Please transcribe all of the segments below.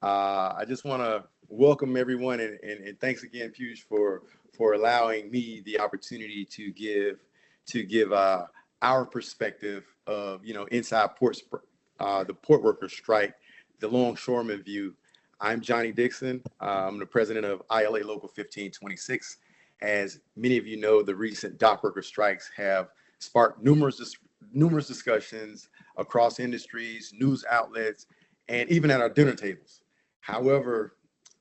I just want to welcome everyone and thanks again, Push, for allowing me the opportunity to give our perspective of inside the port worker strike, the longshoreman view. I'm Johnnie Dixon. I'm the president of ILA Local 1526. As many of you know, the recent dock worker strikes have sparked numerous discussions across industries, news outlets, and even at our dinner tables. However,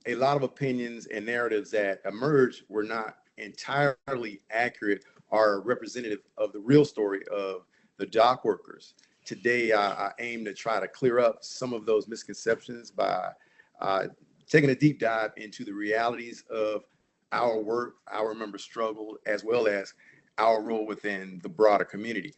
a lot of opinions and narratives that emerged were not entirely accurate or representative of the real story of the dock workers. Today, I aim to try to clear up some of those misconceptions by uh, taking a deep dive into the realities of our work, our member struggle, as well as our role within the broader community.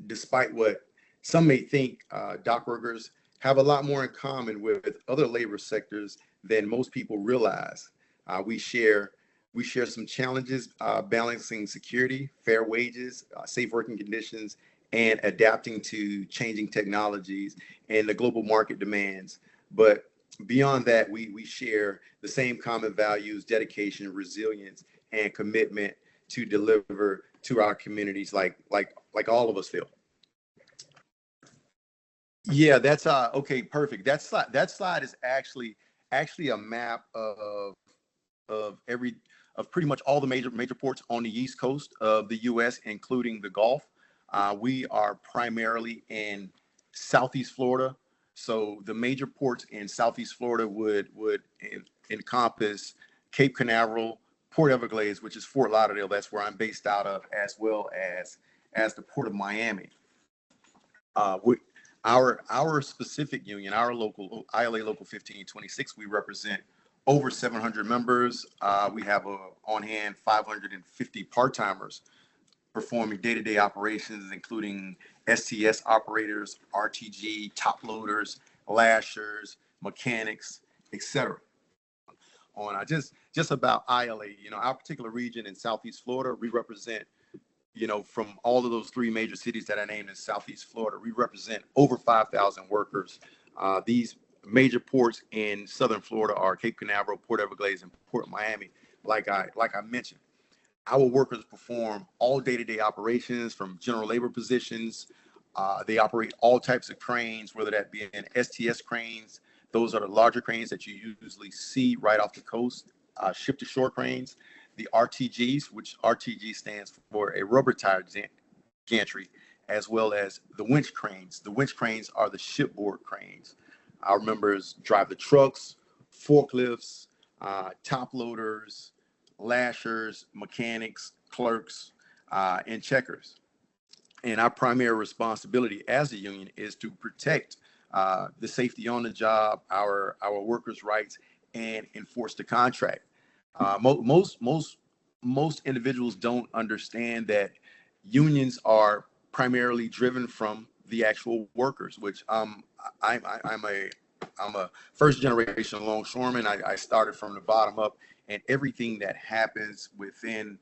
Despite what some may think, dock workers have a lot more in common with other labor sectors than most people realize. Uh, we share we share some challenges balancing security, fair wages, safe working conditions, and adapting to changing technologies and the global market demands. But beyond that, we share the same common values, dedication, resilience, and commitment to deliver to our communities like all of us feel. Yeah, that's okay, perfect. That slide is actually a map of every of pretty much all the major ports on the east coast of the US, including the Gulf. We are primarily in Southeast Florida. So the major ports in Southeast Florida would encompass Cape Canaveral, Port Everglades, which is Fort Lauderdale. That's where I'm based out of, as well as the Port of Miami. We, our specific union, our local ILA Local 1526, we represent over 700 members. We have on hand 550 part timers performing day-to-day operations, including STS operators, RTG, top loaders, lashers, mechanics, etc. On just about ILA, our particular region in Southeast Florida, we represent from all of those three major cities that I named in Southeast Florida, we represent over 5,000 workers. These major ports in Southern Florida are Cape Canaveral, Port Everglades, and Port Miami. Like I mentioned, our workers perform all day-to-day operations from general labor positions. They operate all types of cranes, whether that be in STS cranes. Those are the larger cranes that you usually see right off the coast, ship to shore cranes. The RTGs, which RTG stands for a rubber tire gantry, as well as the winch cranes. The winch cranes are the shipboard cranes. Our members drive the trucks, forklifts, top loaders, lashers, mechanics, clerks, and checkers. And our primary responsibility as a union is to protect the safety on the job, our workers' rights, and enforce the contract. Most individuals don't understand that unions are primarily driven from the actual workers, which I'm a first generation longshoreman. I started from the bottom up, and everything that happens within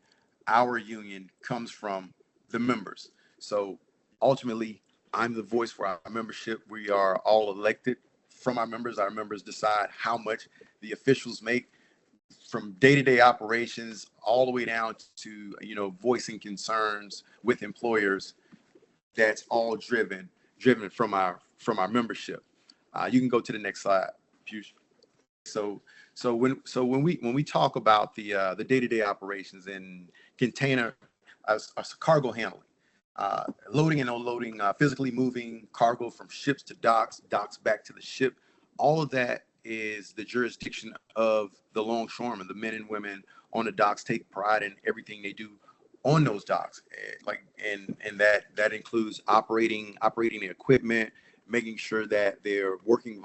our union comes from the members. So ultimately, I'm the voice for our membership. We are all elected from our members. Our members decide how much the officials make from day-to-day operations all the way down to voicing concerns with employers. That's all driven from our membership. You can go to the next slide, Push. So when we talk about the day-to-day operations in container as cargo handling, loading and unloading, physically moving cargo from ships to docks back to the ship, all of that is the jurisdiction of the longshoremen. The men and women on the docks take pride in everything they do on those docks. And that includes operating the equipment, making sure that their working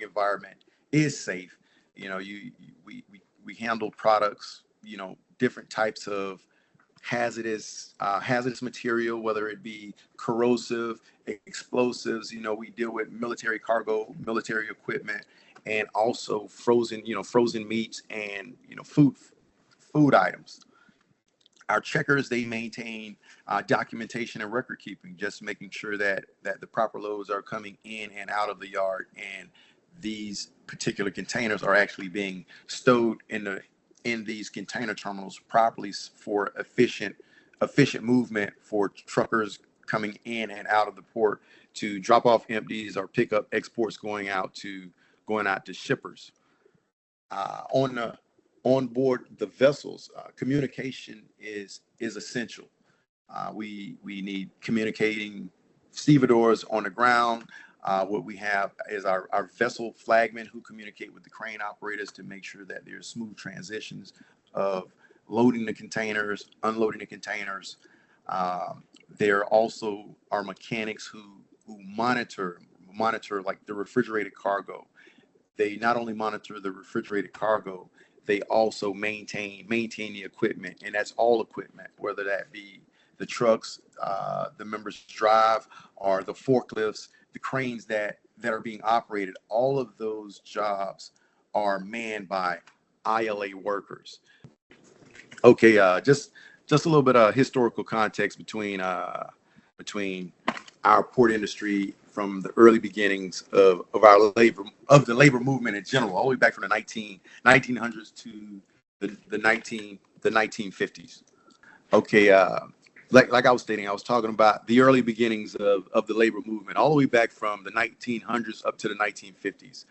environment is safe. We handle products, different types of hazardous material, whether it be corrosive, explosives. We deal with military cargo, military equipment, and also frozen meats and food items. Our checkers, they maintain documentation and record keeping, just making sure that the proper loads are coming in and out of the yard, and these particular containers are actually being stowed in these container terminals properly for efficient movement for truckers coming in and out of the port to drop off empties or pick up exports going out to shippers. On board the vessels, communication is essential. We need communicating stevedores on the ground. What we have is our vessel flagmen who communicate with the crane operators to make sure that there's smooth transitions of loading the containers, unloading the containers. There also are mechanics who monitor like the refrigerated cargo. They not only monitor the refrigerated cargo, they also maintain the equipment, and that's all equipment, whether that be the trucks the members drive, or the forklifts, the cranes that are being operated. All of those jobs are manned by ILA workers. Okay, just a little bit of historical context between our port industry from the early beginnings of the labor movement in general, all the way back from the 1900s to the 1950s. Okay, like I was stating, I was talking about the early beginnings of the labor movement, all the way back from the 1900s up to the 1950s.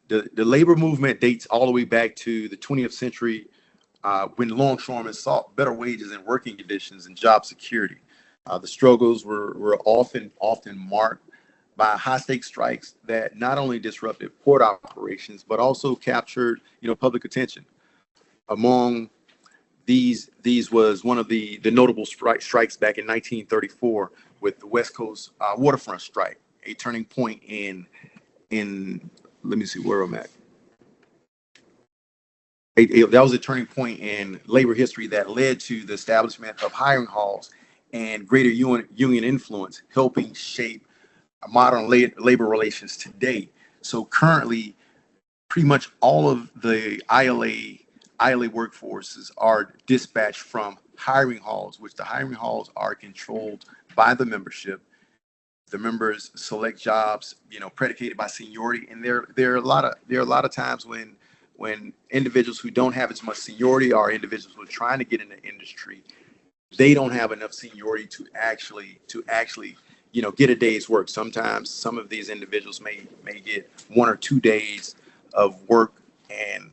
The labor movement dates all the way back to the 20th century, when longshoremen sought better wages and working conditions and job security. The struggles were often marked by high-stakes strikes that not only disrupted port operations but also captured, public attention. Among these was one of the notable strikes back in 1934 with the West Coast waterfront strike, a turning point in let me see where I'm at. That was a turning point in labor history that led to the establishment of hiring halls and greater union influence, helping shape modern labor relations today. So currently, pretty much all of the ILA workforces are dispatched from hiring halls, which the hiring halls are controlled by the membership. The members select jobs, predicated by seniority, and there are a lot of times when individuals who don't have as much seniority are individuals who are trying to get in the industry. They don't have enough seniority to actually get a day's work. Sometimes some of these individuals may get 1 or 2 days of work, and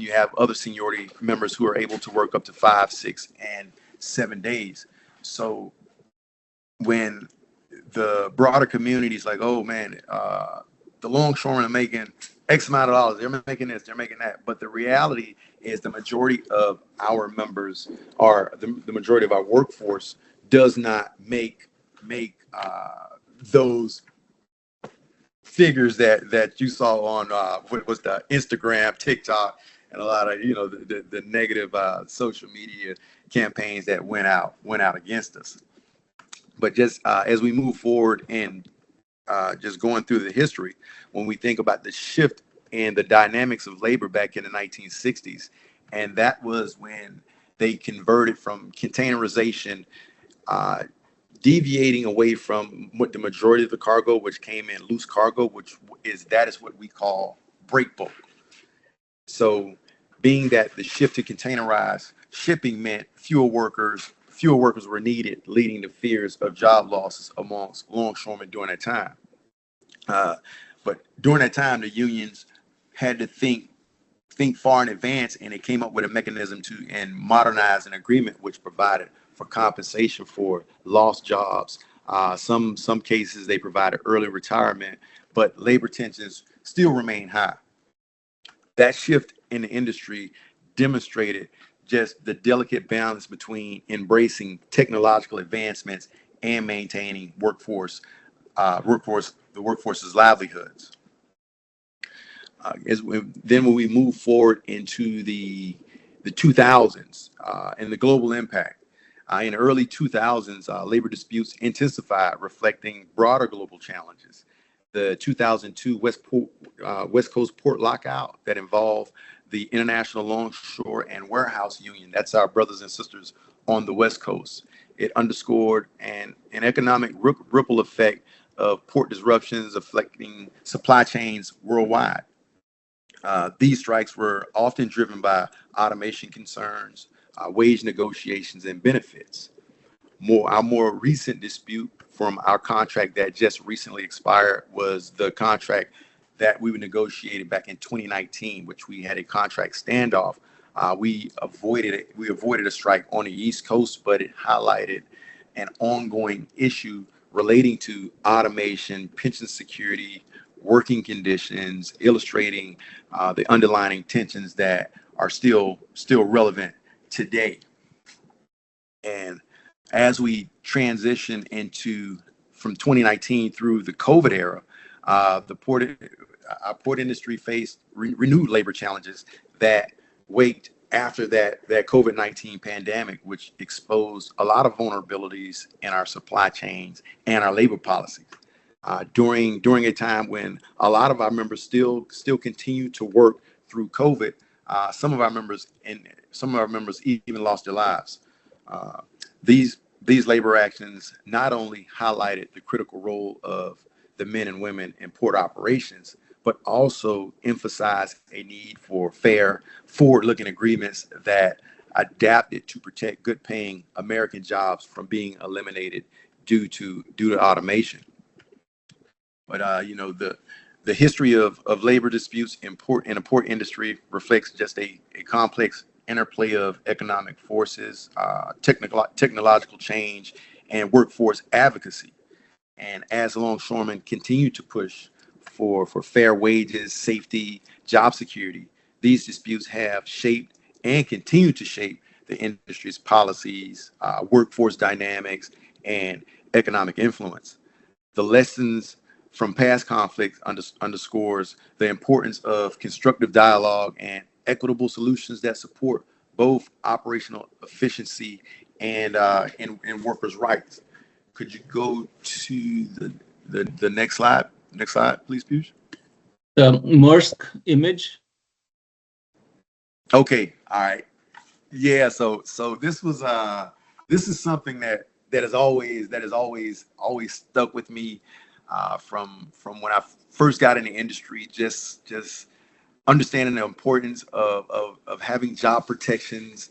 you have other seniority members who are able to work up to 5, 6, and 7 days. So when the broader community is like, oh man, the longshoremen are making X amount of dollars, they're making this, they're making that. But the reality is the majority of our members, or the majority of our workforce, does not make those figures that you saw on what was the Instagram, TikTok, and a lot of the negative social media campaigns that went out against us. But just as we move forward and just going through the history, when we think about the shift in the dynamics of labor back in the 1960s, and that was when they converted from containerization, deviating away from what the majority of the cargo, which came in loose cargo, that is what we call break bulk. So being that the shift to containerized shipping meant fewer workers were needed, leading to fears of job losses amongst longshoremen during that time. But during that time, the unions had to think far in advance, and they came up with a mechanism to modernize an agreement which provided for compensation for lost jobs. Some cases they provided early retirement, but labor tensions still remain high. That shift in the industry demonstrated just the delicate balance between embracing technological advancements and maintaining the workforce's livelihoods. Then when we move forward into the 2000s and the global impact, in the early 2000s, labor disputes intensified, reflecting broader global challenges. The 2002 West Coast port lockout that involved the International Longshore and Warehouse Union, that's our brothers and sisters on the West Coast. It underscored an economic ripple effect of port disruptions affecting supply chains worldwide. These strikes were often driven by automation concerns, wage negotiations, and benefits. Our more recent dispute from our contract that just recently expired was the contract that we negotiated back in 2019, which we had a contract standoff. We avoided it. We avoided a strike on the East Coast, but it highlighted an ongoing issue relating to automation, pension security, working conditions, illustrating the underlying tensions that are still relevant today. And as we transition into from 2019 through the COVID era, our port industry faced renewed labor challenges that waked after that COVID-19 pandemic, which exposed a lot of vulnerabilities in our supply chains and our labor policies. During a time when a lot of our members still continue to work through COVID, some of our members even lost their lives. These labor actions not only highlighted the critical role of the men and women in port operations, but also emphasized a need for fair, forward-looking agreements that adapted to protect good-paying American jobs from being eliminated due to automation. But the history of labor disputes in the port industry reflects just a complex interplay of economic forces, technological change, and workforce advocacy. And as longshoremen continue to push for fair wages, safety, job security, these disputes have shaped and continue to shape the industry's policies, workforce dynamics, and economic influence. The lessons from past conflicts underscores the importance of constructive dialogue and equitable solutions that support both operational efficiency and workers' rights. Could you go to the next slide? Next slide, please, Piyush. The Maersk image. Okay, all right. Yeah, so this is something that has always stuck with me from when I first got in the industry. Just understanding the importance of having job protections,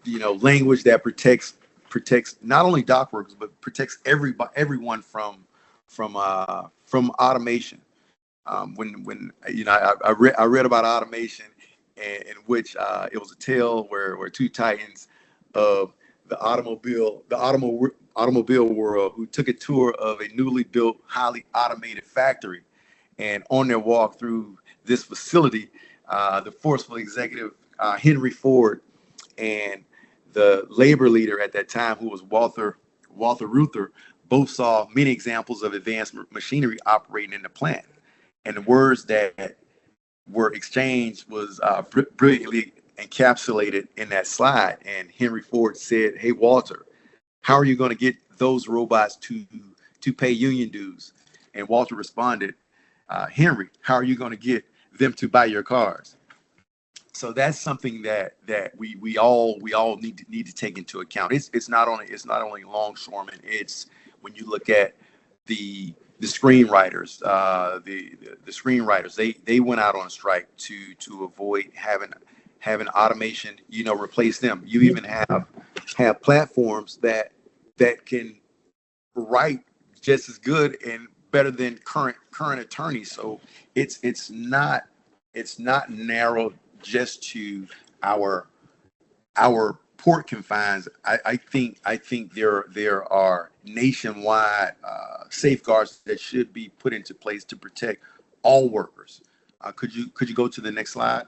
language that protects not only dock workers but protects everyone from automation. When I read about automation, in which it was a tale where two titans of the automobile world who took a tour of a newly built, highly automated factory, and on their walk through this facility, the forceful executive Henry Ford and the labor leader at that time, who was Walter Reuther, both saw many examples of advanced machinery operating in the plant. And the words that were exchanged was brilliantly encapsulated in that slide. And Henry Ford said, "Hey, Walter, how are you going to get those robots to pay union dues?" And Walter responded, "Henry, how are you going to get them to buy your cars?" So that's something that we all need to take into account. It's not only longshoremen. It's when you look at the screenwriters, the screenwriters, they went out on strike to avoid having automation, replace them. You even have platforms that can write just as good and better than current attorneys. So it's not narrow just to our port confines. I think there are nationwide safeguards that should be put into place to protect all workers. Could you go to the next slide?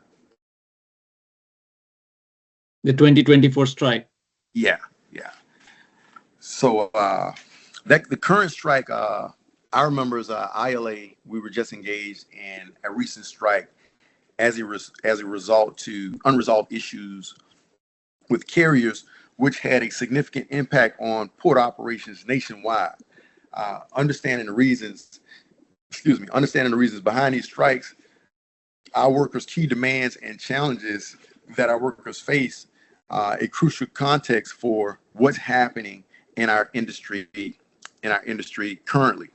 The 2024 strike. Yeah. So the current strike, our members, ILA, we were just engaged in a recent strike as a result to unresolved issues with carriers, which had a significant impact on port operations nationwide. Understanding the reasons behind these strikes, our workers' key demands and challenges that our workers face, a crucial context for what's happening in our industry our industry currently.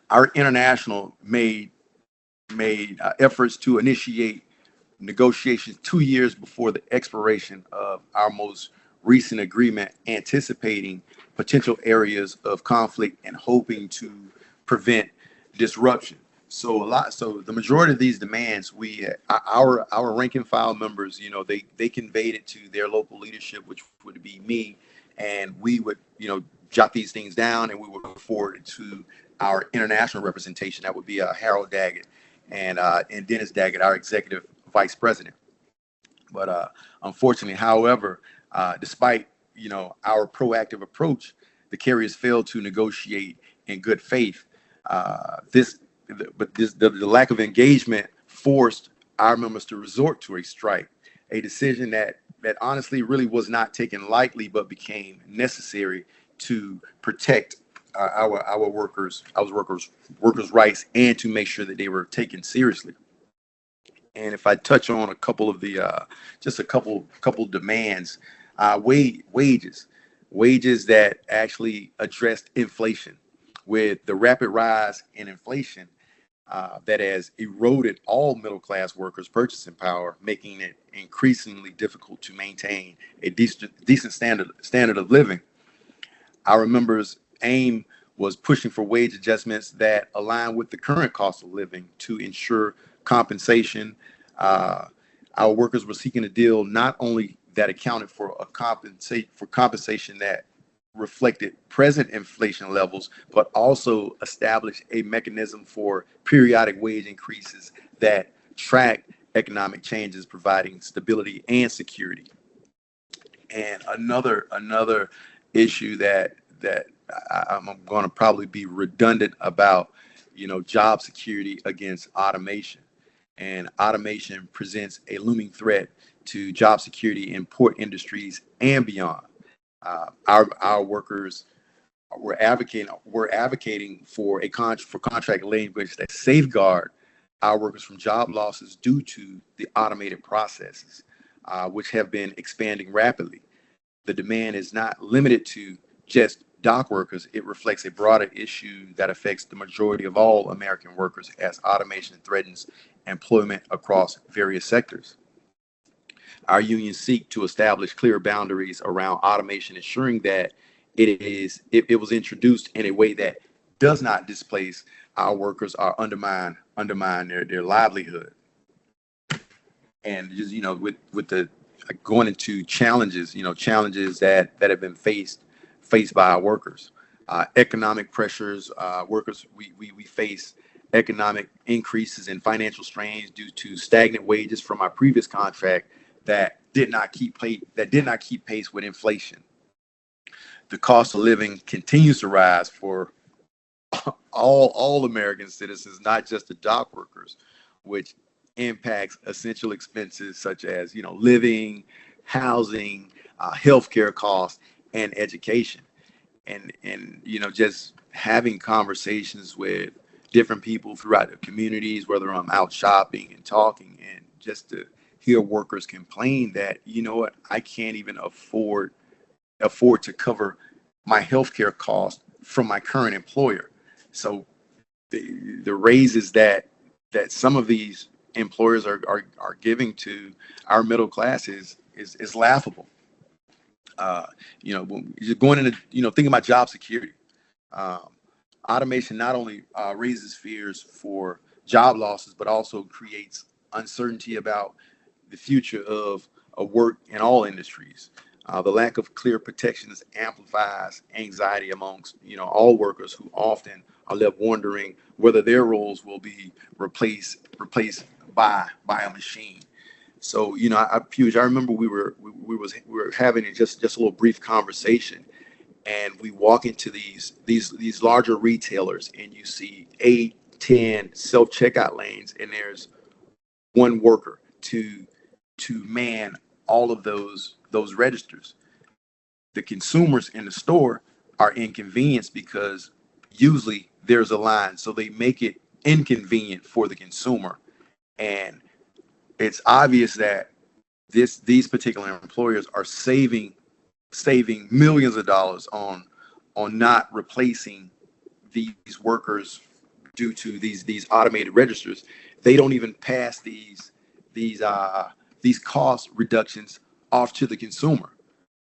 Our international made efforts to initiate negotiations 2 years before the expiration of our most recent agreement, anticipating potential areas of conflict and hoping to prevent disruption. So the majority of these demands, our rank and file members, they conveyed it to their local leadership, which would be me, and we would, jot these things down, and we would forward it to our international representation. That would be Harold Daggett and Dennis Daggett, our executive vice president. But unfortunately, however, despite our proactive approach, the carriers failed to negotiate in good faith. The lack of engagement forced our members to resort to a strike, a decision that honestly really was not taken lightly, but became necessary to protect our workers' rights, and to make sure that they were taken seriously. And if I touch on a couple of the just a couple demands, wages that actually addressed inflation. With the rapid rise in inflation that has eroded all middle class workers' purchasing power, making it increasingly difficult to maintain a decent standard of living. Our members' aim was pushing for wage adjustments that align with the current cost of living to ensure compensation. Our workers were seeking a deal not only that accounted for compensation that reflected present inflation levels, but also established a mechanism for periodic wage increases that track economic changes, providing stability and security. And another issue that I'm going to probably be redundant about, job security against automation. And automation presents a looming threat to job security in port industries and beyond. Our workers were advocating for contract language that safeguard our workers from job losses due to the automated processes, which have been expanding rapidly. The demand is not limited to just dock workers. It reflects a broader issue that affects the majority of all American workers, as automation threatens employment across various sectors. Our unions seek to establish clear boundaries around automation, ensuring that it was introduced in a way that does not displace our workers or undermine their livelihood. And just with the going into challenges, challenges that have been faced by our workers, economic pressures. Workers, we face economic increases in financial strains due to stagnant wages from our previous contract that did not keep pace with inflation. The cost of living continues to rise for all American citizens, not just the dock workers, which impacts essential expenses such as living, housing, healthcare costs, and education. And just having conversations with different people throughout the communities, whether I'm out shopping and talking, and just to hear workers complain that, I can't even afford to cover my healthcare costs from my current employer. So the raises that some of these employers are giving to our middle class is laughable. You're going into, thinking about job security. Automation not only raises fears for job losses, but also creates uncertainty about the future of work in all industries. The lack of clear protections amplifies anxiety amongst all workers, who often are left wondering whether their roles will be replaced by a machine. So I remember we were having just a little brief conversation, and we walk into these larger retailers, and you see 8, 10 self-checkout lanes, and there's one worker to man all of those registers. The consumers in the store are inconvenienced because usually there's a line, so they make it inconvenient for the consumer. And it's obvious that these particular employers are saving millions of dollars on not replacing these workers due to these automated registers. They don't even pass these cost reductions off to the consumer,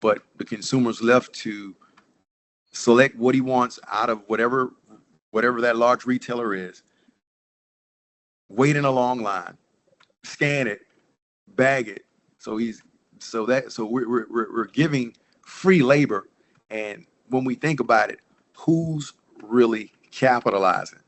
but the consumer's left to select what he wants out of whatever that large retailer is, wait in a long line, scan it, bag it. So we're giving free labor, and when we think about it, who's really capitalizing?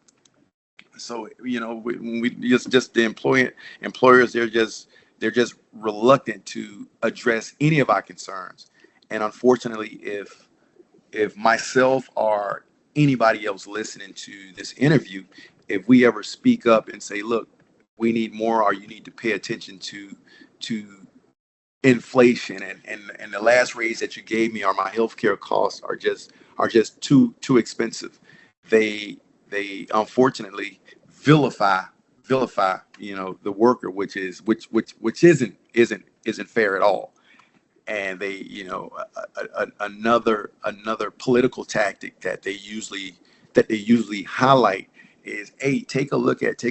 So when we just the employers, they're just reluctant to address any of our concerns. And unfortunately, if myself or anybody else listening to this interview, if we ever speak up and say, look, we need more, or you need to pay attention to inflation, and the last raise that you gave me, or my healthcare costs are just too expensive, they unfortunately vilify the worker, which isn't fair at all. And they another political tactic that they usually highlight is, hey, take a look at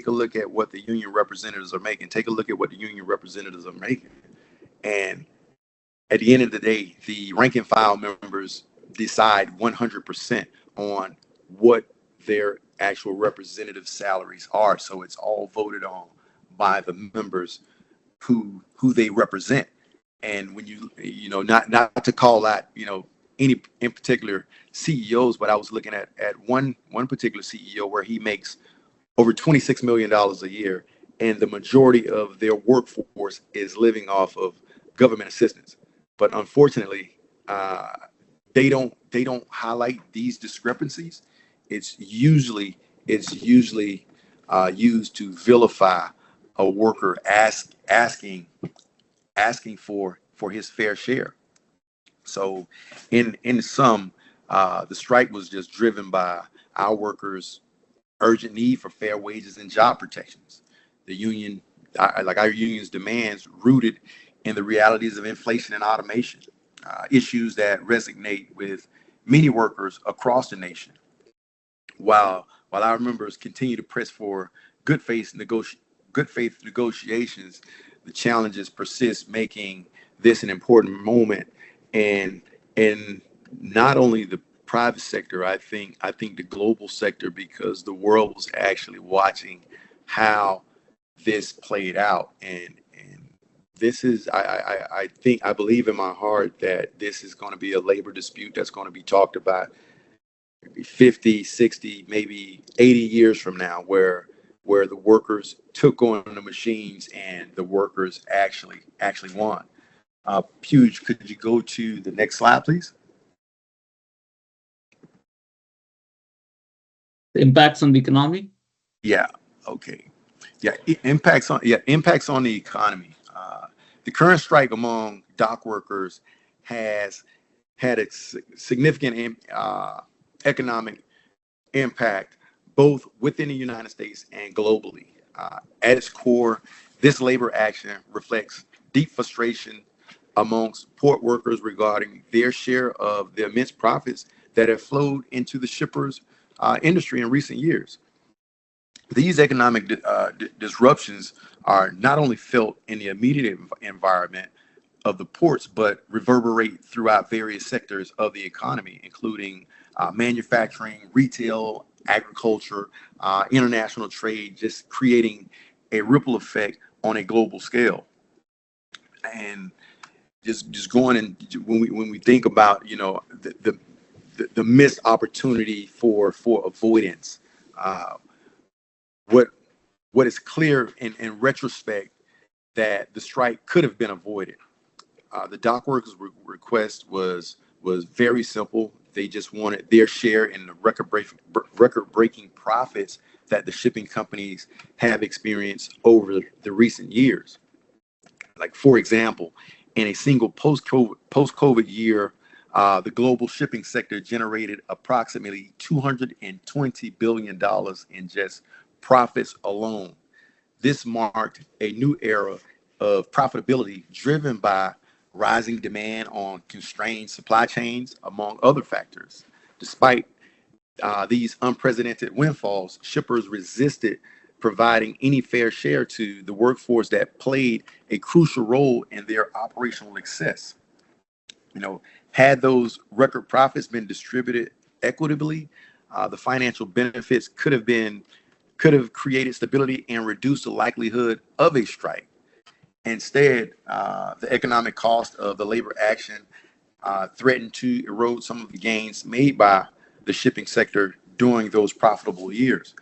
what the union representatives are making. Take a look at what the union representatives are making. And at the end of the day, the rank and file members decide 100% on what their actual representative salaries are. So it's all voted on by the members who they represent. And when not to call out any in particular CEOs, but I was looking at one particular CEO where he makes over $26 million a year, and the majority of their workforce is living off of government assistance. But unfortunately, they don't highlight these discrepancies. It's usually used to vilify a worker asking for his fair share. So in sum, the strike was just driven by our workers' urgent need for fair wages and job protections. The union, like our union's demands, rooted in the realities of inflation and automation, issues that resonate with many workers across the nation. While our members continue to press for good faith negotiations, the challenges persist, making this an important moment. And not only the private sector, I think the global sector, because the world was actually watching how this played out. And this is, I believe in my heart that this is going to be a labor dispute that's going to be talked about 50, 60, maybe 80 years from now, where the workers took on the machines and the workers actually won. Puge, could you go to the next slide, please? The impacts on the economy. Yeah. Okay. Yeah. Impacts on the economy. The current strike among dock workers has had a significant economic impact both within the United States and globally. At its core, this labor action reflects deep frustration amongst port workers regarding their share of the immense profits that have flowed into the shippers industry in recent years. These economic disruptions are not only felt in the immediate environment of the ports, but reverberate throughout various sectors of the economy, including manufacturing, retail, agriculture, international trade, just creating a ripple effect on a global scale. And just going, and when we think about the missed opportunity for avoidance, what is clear in retrospect that the strike could have been avoided. The dock workers' request was very simple. They just wanted their share in the record-breaking profits that the shipping companies have experienced over the recent years. Like, for example, in a single post-COVID year, the global shipping sector generated approximately $220 billion in just profits alone. This marked a new era of profitability driven by rising demand on constrained supply chains, among other factors. Despite these unprecedented windfalls, shippers resisted providing any fair share to the workforce that played a crucial role in their operational success. You know, had those record profits been distributed equitably, the financial benefits could have created stability and reduced the likelihood of a strike. Instead, the economic cost of the labor action threatened to erode some of the gains made by the shipping sector during those profitable years.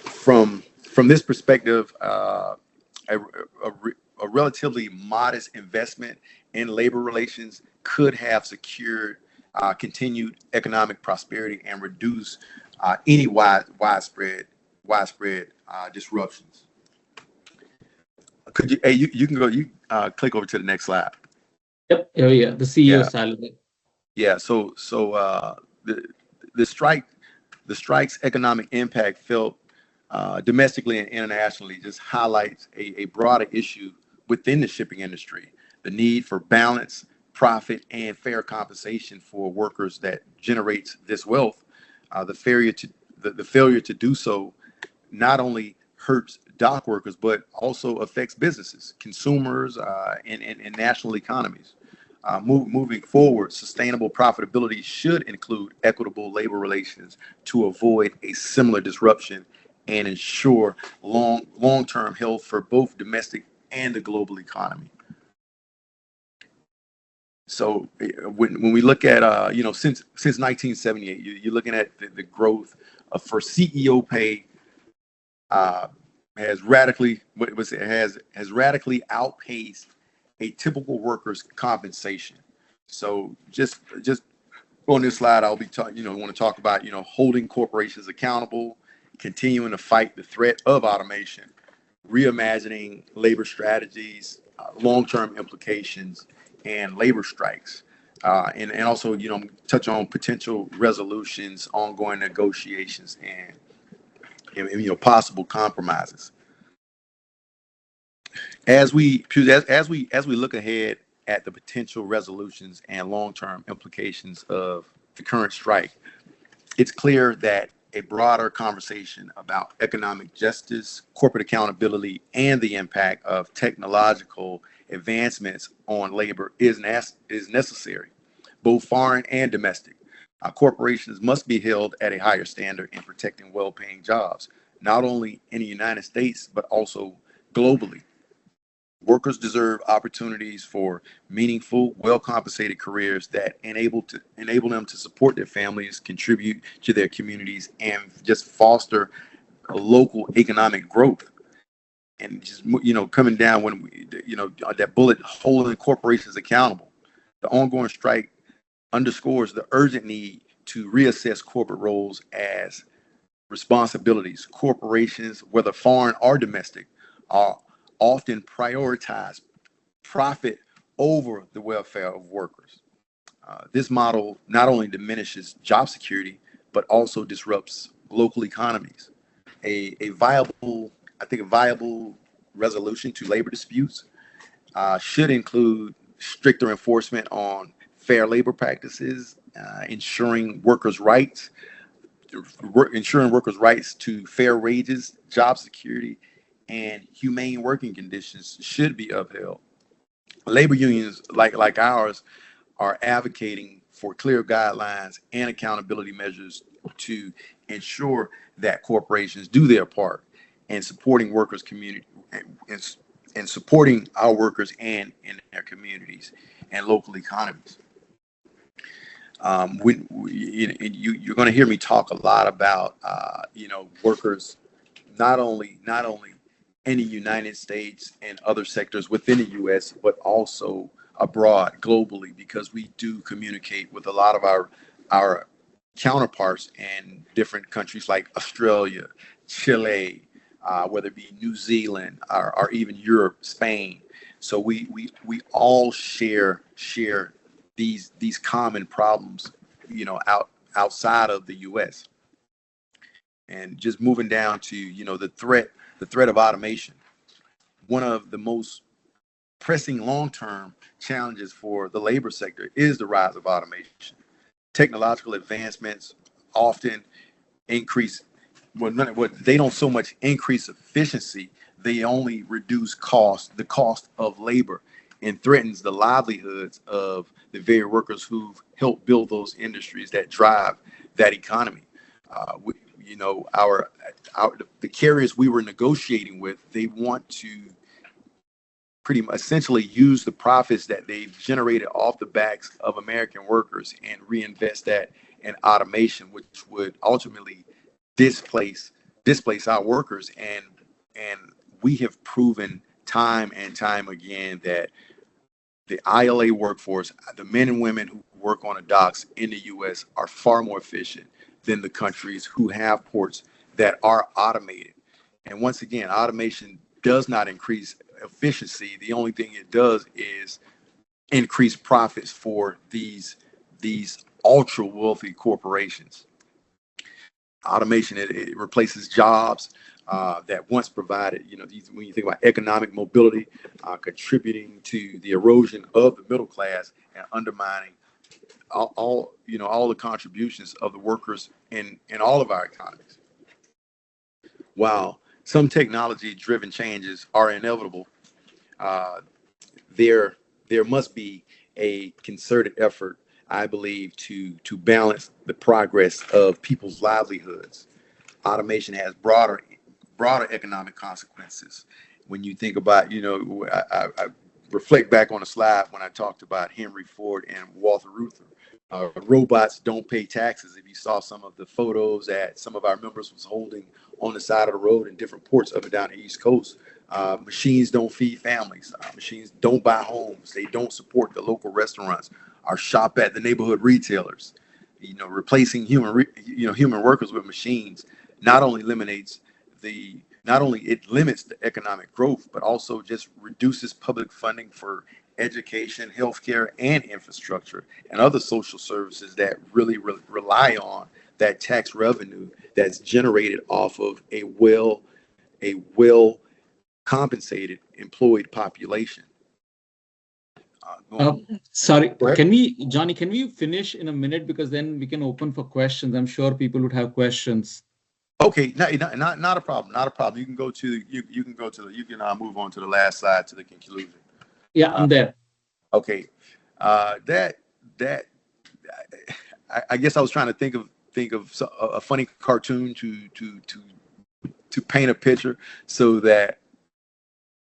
From this perspective, a relatively modest investment in labor relations could have secured continued economic prosperity and reduce any widespread disruptions. Could you? Hey, you can go. You click over to the next slide. Yep. Oh, yeah. The CEO Yeah, salary. yeah. The the strike the strike's economic impact felt domestically and internationally just highlights a broader issue within the shipping industry: the need for balance, profit, and fair compensation for workers that generates this wealth. The failure to do so not only hurts dock workers, but also affects businesses, consumers, and national economies. Moving forward, sustainable profitability should include equitable labor relations to avoid a similar disruption and ensure long-term health for both domestic and the global economy. So when we look at since 1978, you're looking at the growth of for CEO pay uh, has radically has radically outpaced a typical worker's compensation. So just on this slide, I'll be talking. Want to talk about holding corporations accountable, continuing to fight the threat of automation, reimagining labor strategies, long-term implications, and labor strikes. And also, touch on potential resolutions, ongoing negotiations, and possible compromises. As we look ahead at the potential resolutions and long-term implications of the current strike, it's clear that a broader conversation about economic justice, corporate accountability, and the impact of technological advancements on labor is necessary, both foreign and domestic. Corporations must be held at a higher standard in protecting well-paying jobs, not only in the United States, but also globally. Workers deserve opportunities for meaningful, well-compensated careers that enable them to support their families, contribute to their communities, and just foster a local economic growth. And just coming down when that bullet, holding corporations accountable. The ongoing strike underscores the urgent need to reassess corporate roles as responsibilities. Corporations, whether foreign or domestic, are often prioritize profit over the welfare of workers. This model not only diminishes job security, but also disrupts local economies. A viable resolution to labor disputes should include stricter enforcement on fair labor practices, ensuring workers' rights to fair wages, job security, and humane working conditions should be upheld. Labor unions like ours are advocating for clear guidelines and accountability measures to ensure that corporations do their part in supporting workers' community and supporting our workers and in their communities and local economies. You're going to hear me talk a lot about workers not only in the United States and other sectors within the U.S., but also abroad globally, because we do communicate with a lot of our counterparts in different countries like Australia, Chile, whether it be New Zealand or even Europe, Spain. So we all share these common problems, outside of the U.S. And just moving down to the threat of automation. One of the most pressing long-term challenges for the labor sector is the rise of automation. technological advancements often increase, what they don't so much increase efficiency, they only reduce the cost of labor, and threatens the livelihoods of the very workers who've helped build those industries that drive that economy. We, you know, the carriers we were negotiating with, they want to pretty much essentially use the profits that they've generated off the backs of American workers and reinvest that in automation, which would ultimately displace our workers. And we have proven time and time again that the ILA workforce, the men and women who work on the docks in the U.S., are far more efficient than the countries who have ports that are automated. And once again, automation does not increase efficiency. The only thing it does is increase profits for these ultra wealthy corporations. Automation, it replaces jobs that once provided, you know, when you think about economic mobility, contributing to the erosion of the middle class and undermining all the contributions of the workers in all of our economies. While some technology-driven changes are inevitable, there must be a concerted effort, I believe, to balance the progress of people's livelihoods. Automation has broader economic consequences. When you think about, you know, I reflect back on a slide when I talked about Henry Ford and Walter Reuther. Robots don't pay taxes. If you saw some of the photos that some of our members was holding on the side of the road in different ports up and down the East Coast, machines don't feed families. Machines don't buy homes. They don't support the local restaurants or shop at the neighborhood retailers. You know, replacing human workers with machines not only limits the economic growth, but also just reduces public funding for education, healthcare, and infrastructure, and other social services that really rely on that tax revenue that's generated off of a well compensated employed population. Sorry, Johnny, can we finish in a minute, because then we can open for questions. I'm sure people would have questions. Okay, not a problem. Not a problem. You can move on to the last slide, to the conclusion. Yeah, I'm there. Okay, I guess I was trying to think of a funny cartoon to paint a picture so that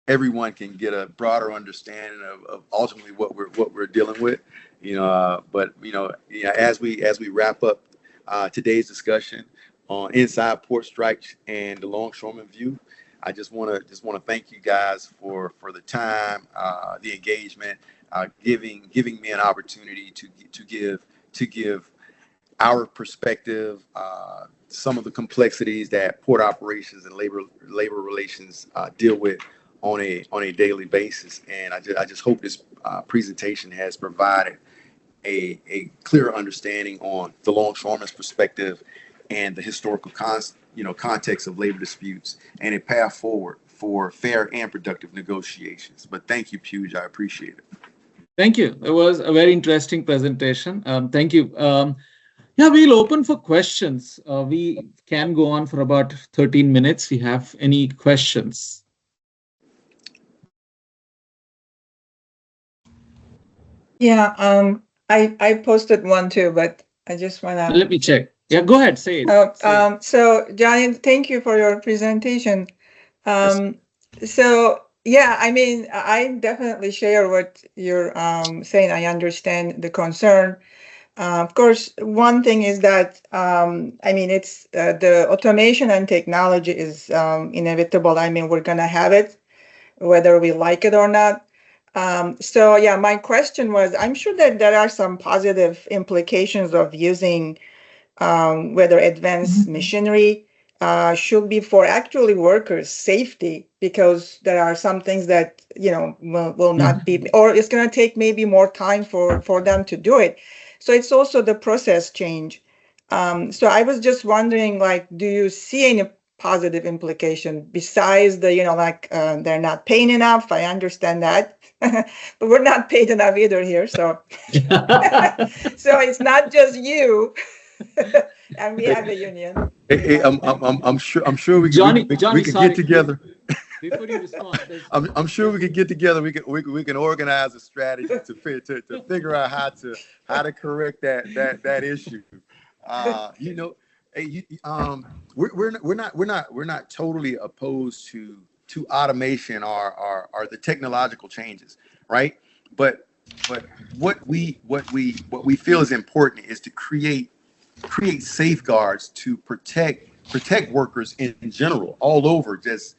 everyone can get a broader understanding of ultimately what we're dealing with. But as we wrap up today's discussion on inside port strikes and the longshoreman view, I just want to thank you guys for the time, the engagement, giving me an opportunity to give our perspective, some of the complexities that port operations and labor relations deal with on a daily basis. And I just hope this presentation has provided a clear understanding on the longshoreman's perspective and the historical context of labor disputes, and a path forward for fair and productive negotiations. But thank you, Puj. I appreciate it. Thank you. It was a very interesting presentation. Thank you. Yeah, we'll open for questions. We can go on for about 13 minutes. If you have any questions. Yeah, I posted one too, but I just want to... Let me check. Yeah, go ahead, say it. So, Johnny, thank you for your presentation. So, yeah, I mean, I definitely share what you're saying. I understand the concern. Of course, one thing is that, I mean, it's the automation and technology is inevitable. I mean, we're going to have it, whether we like it or not. So, yeah, my question was, I'm sure that there are some positive implications of using whether advanced machinery should be for actually workers' safety, because there are some things that, will not be, or it's going to take maybe more time for them to do it. So it's also the process change. So I was just wondering, like, do you see any positive implication besides the, like they're not paying enough. I understand that, but we're not paid enough either here. So, so it's not just you, and we have a union. I'm sure we Johnny, can sorry. get together. Before you respond, I'm sure we can get together. We can organize a strategy to figure out how to correct that issue. We're not totally opposed to automation or the technological changes, right? But what we feel is important is to create safeguards to protect workers in general all over, just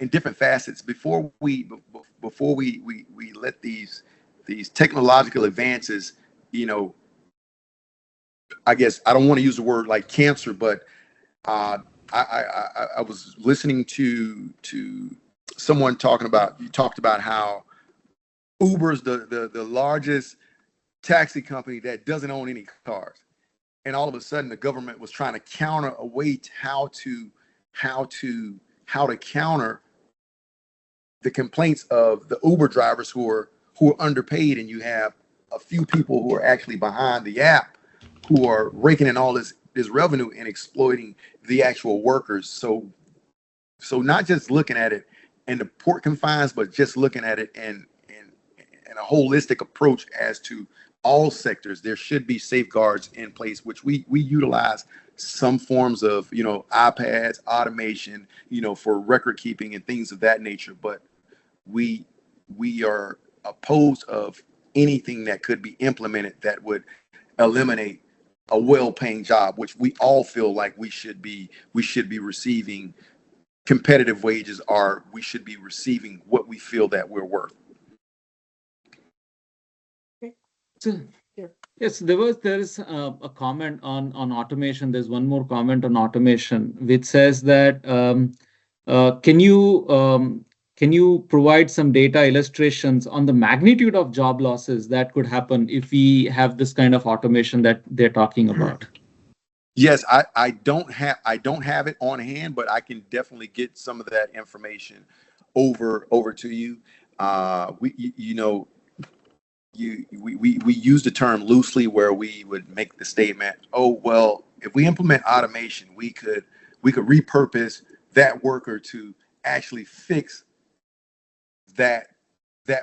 in different facets before we let these technological advances, I guess I don't want to use the word like cancer, but I was listening to someone talked about how Uber's the largest taxi company that doesn't own any cars, and all of a sudden the government was trying to counter a way to how to counter the complaints of the Uber drivers who are underpaid, and you have a few people who are actually behind the app who are raking in all this revenue and exploiting the actual workers. So not just looking at it in the port confines, but just looking at it in a holistic approach as to all sectors. There should be safeguards in place, which we utilize some forms of, iPads, automation, for record keeping and things of that nature. But we are opposed of anything that could be implemented that would eliminate a well-paying job, which we all feel like we should be receiving competitive wages, or we should be receiving what we feel that we're worth. Yes, there is a comment on automation. There's one more comment on automation, which says that can you provide some data illustrations on the magnitude of job losses that could happen if we have this kind of automation that they're talking about? Yes, I don't have it on hand, but I can definitely get some of that information over to you. We use the term loosely, where we would make the statement, oh, well, if we implement automation, we could repurpose that worker to actually fix that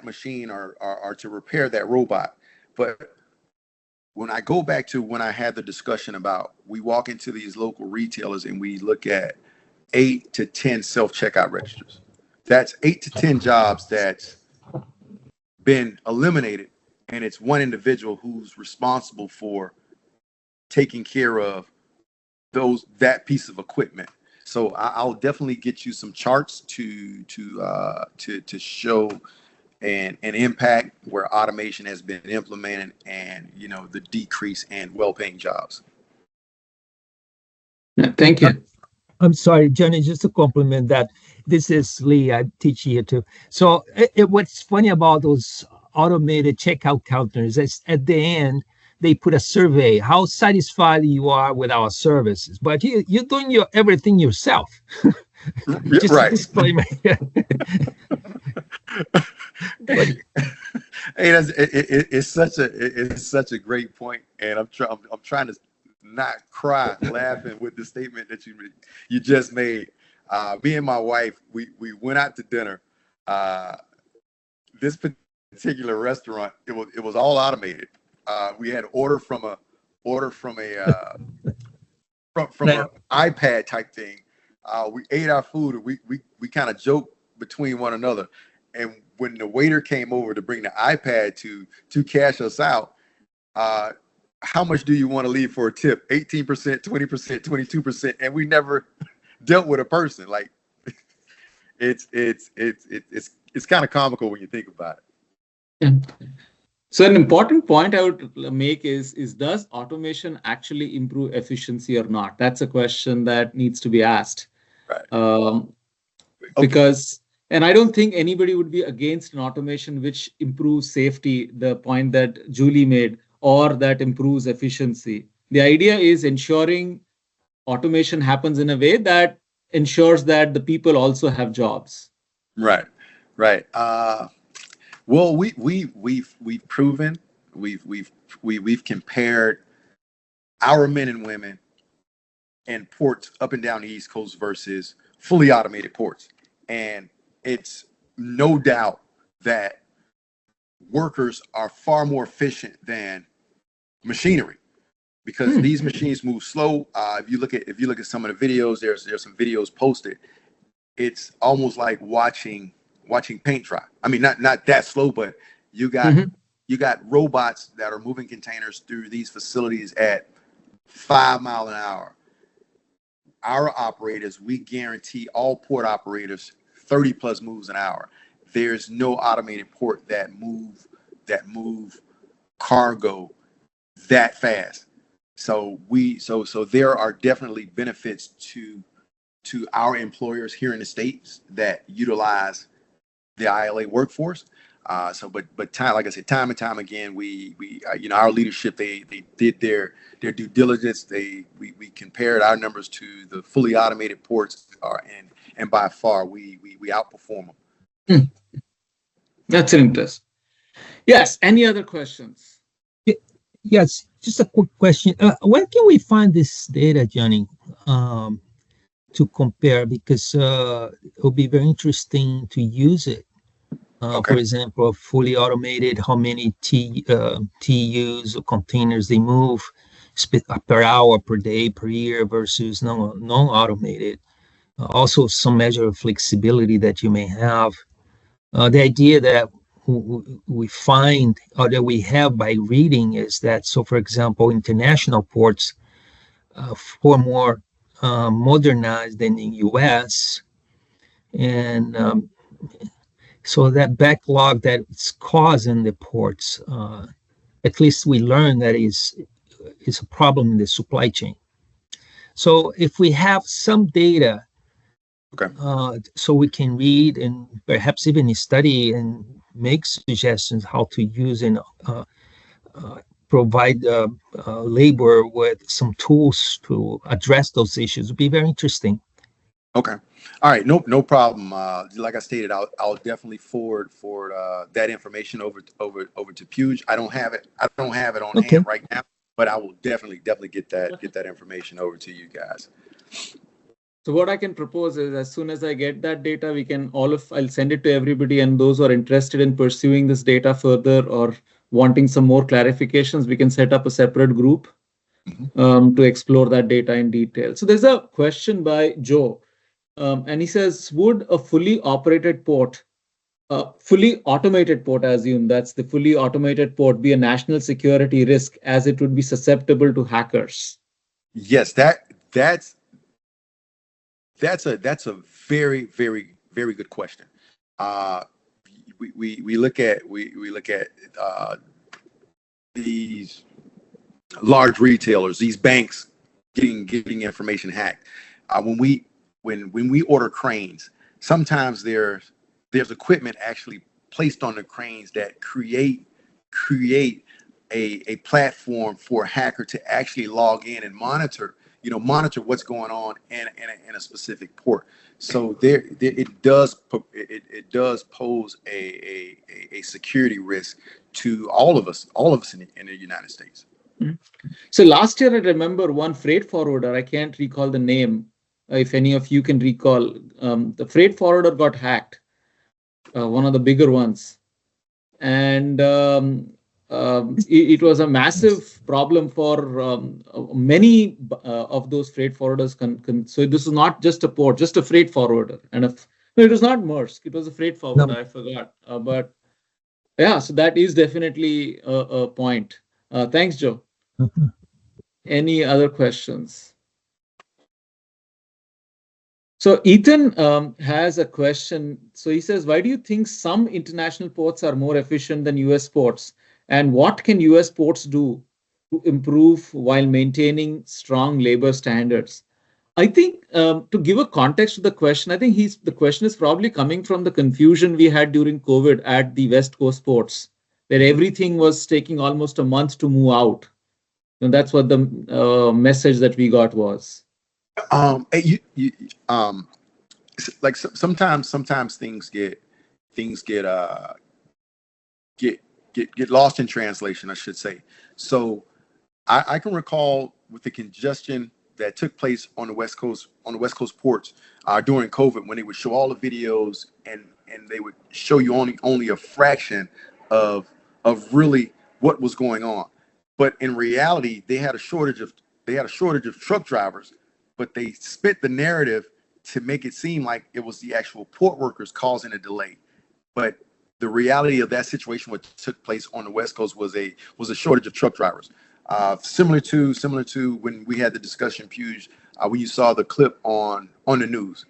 machine or to repair that robot. But when I go back to when I had the discussion about, we walk into these local retailers and we look at 8 to 10 self-checkout registers. That's 8 to 10 jobs that's been eliminated, and it's one individual who's responsible for taking care of that piece of equipment. So I'll definitely get you some charts to show an impact where automation has been implemented, and the decrease in well-paying jobs. Thank you. I'm sorry, Johnny, just to compliment that. This is Lee. I teach here too. So what's funny about those automated checkout counters is at the end, they put a survey, how satisfied you are with our services. But you're doing everything yourself. Just right. A disclaimer. Hey, it's such a great point, and I'm trying to not cry laughing with the statement that you just made. Me and my wife, we went out to dinner. This particular restaurant, it was all automated. We had order from an iPad type thing. We ate our food, and we kind of joked between one another. And when the waiter came over to bring the iPad to cash us out, how much do you want to leave for a tip? 18%, 20%, 22%, and we never dealt with a person. Like, it's kind of comical when you think about it. Yeah. So an important point I would make is does automation actually improve efficiency or not? That's a question that needs to be asked. Right. Because, and I don't think anybody would be against an automation which improves safety, the point that Julie made, or that improves efficiency. The idea is ensuring automation happens in a way that ensures that the people also have jobs? Right. Right. Well, we've proven, we've compared our men and women in ports up and down the East Coast versus fully automated ports, and it's no doubt that workers are far more efficient than machinery, because these machines move slow. If you look at some of the videos, there's some videos posted. It's almost like watching paint dry. I mean, not that slow, but you got robots that are moving containers through these facilities at 5 miles an hour. Our operators, we guarantee all port operators 30 plus moves an hour. There's no automated port that move cargo that fast. So there are definitely benefits to our employers here in the States that utilize the ILA workforce. But time, like I said, time and time again, we our leadership, they did their due diligence. We compared our numbers to the fully automated ports, and by far we outperform them. That's interesting. Yes. Any other questions? Yes, just a quick question. Where can we find this data, Johnny, to compare? Because it will be very interesting to use it. For example, fully automated, how many TUs or containers they move per hour, per day, per year versus non-automated. Also, some measure of flexibility that you may have. The idea that we find or that we have by reading is that, so for example, international ports far more modernized than the US, and so that backlog that it's causing the ports, at least we learn that is a problem in the supply chain. So if we have some data, so we can read and perhaps even study and make suggestions how to use and provide labor with some tools to address those issues, would be very interesting. Okay. All right. No problem. Like I stated, I'll definitely forward that information over to Puge. I don't have it on hand right now, but I will definitely get that information over to you guys. So what I can propose is, as soon as I get that data, I'll send it to everybody, and those who are interested in pursuing this data further or wanting some more clarifications, we can set up a separate group to explore that data in detail. So there's a question by Joe, and he says, would a fully automated port, I assume that's the fully automated port, be a national security risk as it would be susceptible to hackers? Yes, that's a very, very, very good question. We look at these large retailers, these banks getting information hacked. When we order cranes, sometimes there's equipment actually placed on the cranes that create a platform for a hacker to actually log in and monitor what's going on in a specific port. So it does pose a security risk to all of us in the United States. So last year, I remember one freight forwarder, I can't recall the name. If any of you can recall, the freight forwarder got hacked, one of the bigger ones. And it was a massive problem for many of those freight forwarders. So this is not just a port, just a freight forwarder. And it was not Maersk, it was a freight forwarder, I forgot. But yeah, so that is definitely a point. Thanks, Joe. Any other questions? So Ethan has a question. So he says, why do you think some international ports are more efficient than US ports? And what can US ports do to improve while maintaining strong labor standards? I think to give a context to the question, I think the question is probably coming from the confusion we had during COVID at the West Coast ports, where everything was taking almost a month to move out. And that's what the message that we got was. You like sometimes things get lost in translation, I should say. So I can recall with the congestion that took place on the West Coast ports during COVID, when they would show all the videos and they would show you only a fraction of really what was going on. But in reality, they had a shortage of truck drivers, but they spit the narrative to make it seem like it was the actual port workers causing a delay. But the reality of that situation, what took place on the West Coast, was a shortage of truck drivers. Similar to when we had the discussion, Puge, when you saw the clip on the news.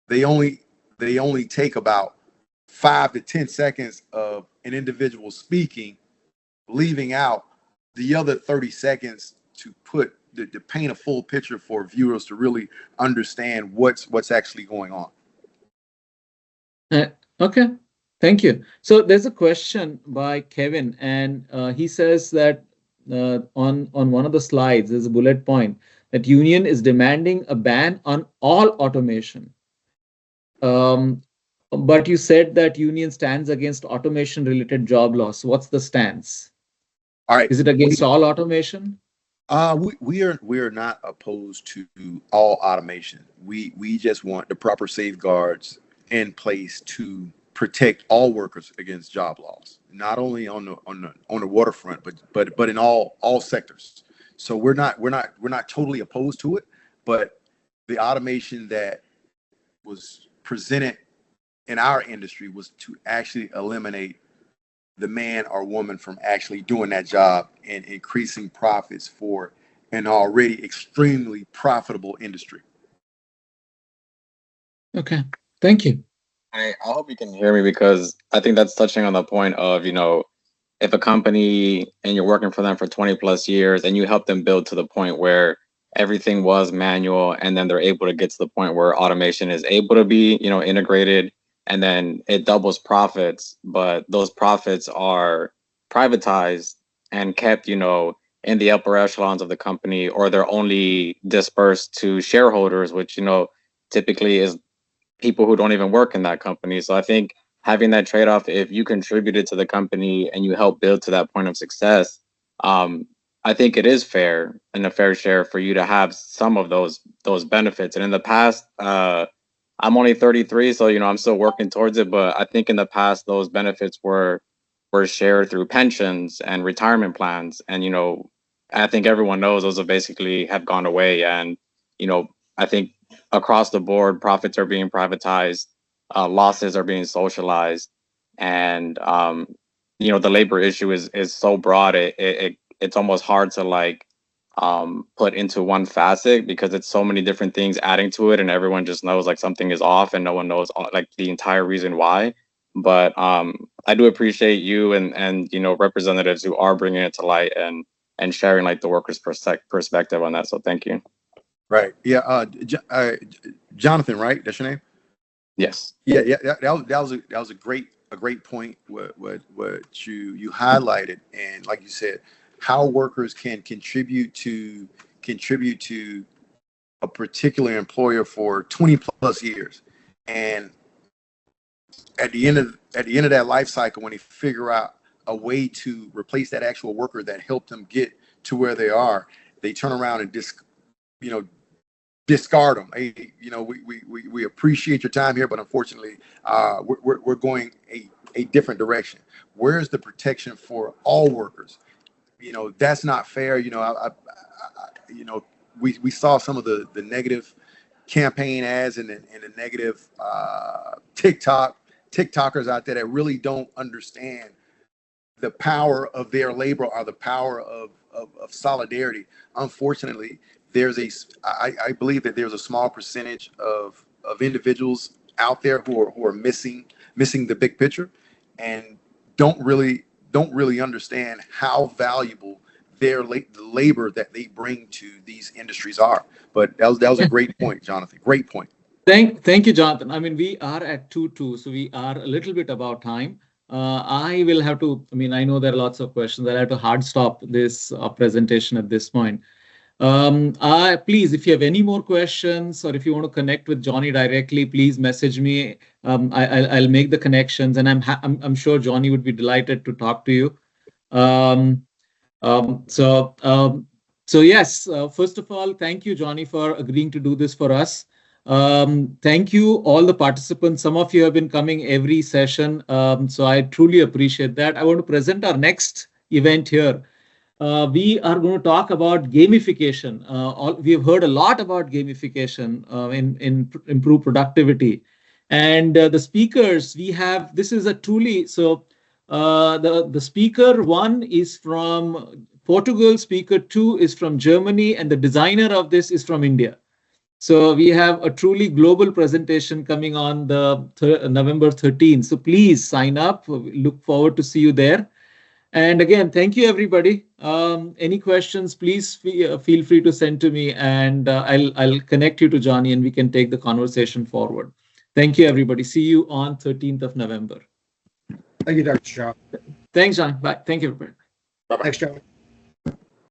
They only take about 5 to 10 seconds of an individual speaking, leaving out the other 30 seconds to paint a full picture for viewers to really understand what's actually going on. Okay, thank you. So there's a question by Kevin, and he says that on one of the slides, there's a bullet point that union is demanding a ban on all automation. But you said that union stands against automation-related job loss. What's the stance? All right. Is it against all automation? We are not opposed to all automation. We just want the proper safeguards in place to protect all workers against job loss, not only on the waterfront, but in all sectors. So we're not totally opposed to it, but the automation that was presented in our industry was to actually eliminate the man or woman from actually doing that job and increasing profits for an already extremely profitable industry. Okay, thank you. I hope you can hear me, because I think that's touching on the point of, if a company and you're working for them for 20 plus years and you help them build to the point where everything was manual, and then they're able to get to the point where automation is able to be, integrated, and then it doubles profits, but those profits are privatized and kept, in the upper echelons of the company, or they're only dispersed to shareholders, which, typically is people who don't even work in that company. So I think having that trade-off, if you contributed to the company and you help build to that point of success, I think it is fair and a fair share for you to have some of those benefits. And in the past, I'm only 33, so I'm still working towards it. But I think in the past, those benefits were shared through pensions and retirement plans. And I think everyone knows those have gone away. And I think across the board, profits are being privatized, losses are being socialized, and the labor issue is so broad. It's almost hard to put into one facet, because it's so many different things adding to it, and everyone just knows something is off, and no one knows the entire reason why. But I do appreciate you and representatives who are bringing it to light and sharing the workers' perspective on that. So thank you. Right. Yeah. Jonathan, right? That's your name? Yes. Yeah. That was a great point. What you highlighted, and like you said, how workers can contribute to a particular employer for 20 plus years, and at the end of that life cycle, when they figure out a way to replace that actual worker that helped them get to where they are, they turn around and discard them. Hey, we appreciate your time here, but unfortunately, we're going a different direction. Where's the protection for all workers? That's not fair. We saw some of the negative campaign ads and the negative TikTokers out there that really don't understand the power of their labor or the power of solidarity. Unfortunately, I believe that there's a small percentage of individuals out there who are missing the big picture and don't really understand how valuable the labor that they bring to these industries are. But that was a great point, Jonathan. Great point. Thank you, Jonathan. I mean, we are at 2:02, so we are a little bit about time. I will have to, I know there are lots of questions. I'll have to hard stop this presentation at this point. Please, if you have any more questions or if you want to connect with Johnnie directly, please message me. I'll make the connections, and I'm sure Johnnie would be delighted to talk to you. So yes, first of all, thank you, Johnnie, for agreeing to do this for us. Thank you, all the participants. Some of you have been coming every session, so I truly appreciate that. I want to present our next event here. We are going to talk about gamification. We have heard a lot about gamification in improve productivity. And the speakers we have, this is a truly, so the speaker 1 is from Portugal, speaker 2 is from Germany, and the designer of this is from India. So we have a truly global presentation coming on the November 13th. So please sign up. Look forward to see you there. And again, thank you, everybody. Any questions, please feel free to send to me, and I'll connect you to Johnnie, and we can take the conversation forward. Thank you, everybody. See you on 13th of November. Thank you, Dr. Shah. Thanks, John. Bye. Thank you, everybody. Bye-bye. Thanks, John.